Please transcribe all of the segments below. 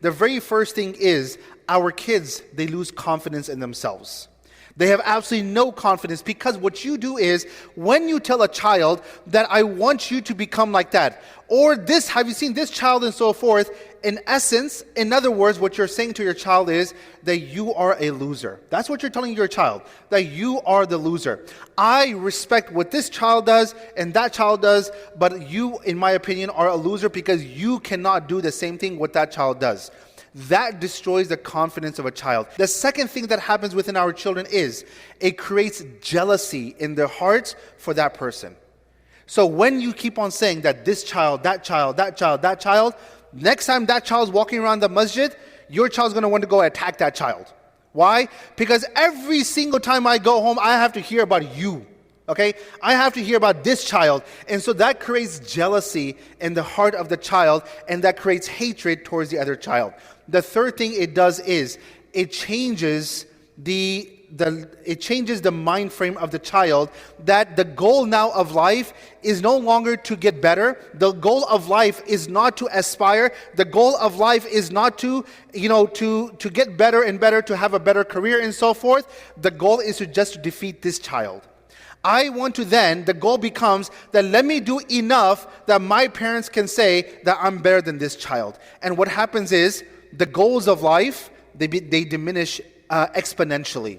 The very first thing is our kids, they lose confidence in themselves. They have absolutely no confidence because what you do is when you tell a child that I want you to become like that, or this, have you seen this child and so forth, in essence, in other words, what you're saying to your child is that you are a loser. That's what you're telling your child, that you are the loser. I respect what this child does and that child does, but you, in my opinion, are a loser because you cannot do the same thing what that child does. That destroys the confidence of a child. The second thing that happens within our children is it creates jealousy in their hearts for that person. So when you keep on saying that this child, that child, that child, that child, next time that child's walking around the masjid, your child's going to want to go attack that child. Why? Because every single time I go home, I have to hear about you. Okay? I have to hear about this child. And so that creates jealousy in the heart of the child, and that creates hatred towards the other child. The third thing it does is it changes the mind frame of the child, that the goal now of life is no longer to get better. The goal of life is not to aspire. The goal of life is not to get better and better, to have a better career and so forth. The goal is to just defeat this child. The goal becomes that let me do enough that my parents can say that I'm better than this child. And what happens is the goals of life, they diminish exponentially.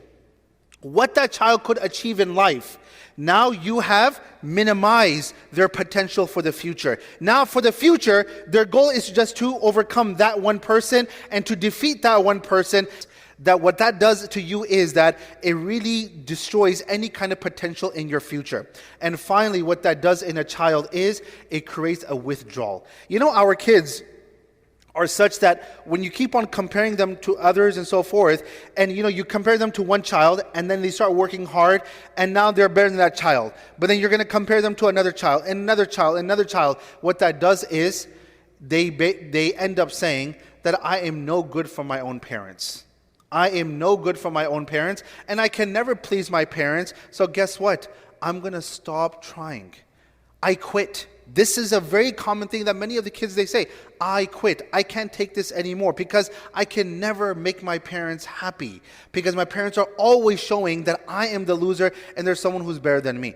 What that child could achieve in life, now you have minimized their potential for the future. Now for the future, their goal is just to overcome that one person and to defeat that one person. That what that does to you is that it really destroys any kind of potential in your future. And finally, what that does in a child is it creates a withdrawal. You know, our kids are such that when you keep on comparing them to others and so forth, and you compare them to one child, and then they start working hard, and now they're better than that child. But then you're going to compare them to another child, and another child, and another child. What that does is they end up saying that I am no good for my own parents. I am no good for my own parents, and I can never please my parents, so guess what? I'm going to stop trying. I quit. This is a very common thing that many of the kids, they say, I quit. I can't take this anymore because I can never make my parents happy, because my parents are always showing that I am the loser and there's someone who's better than me.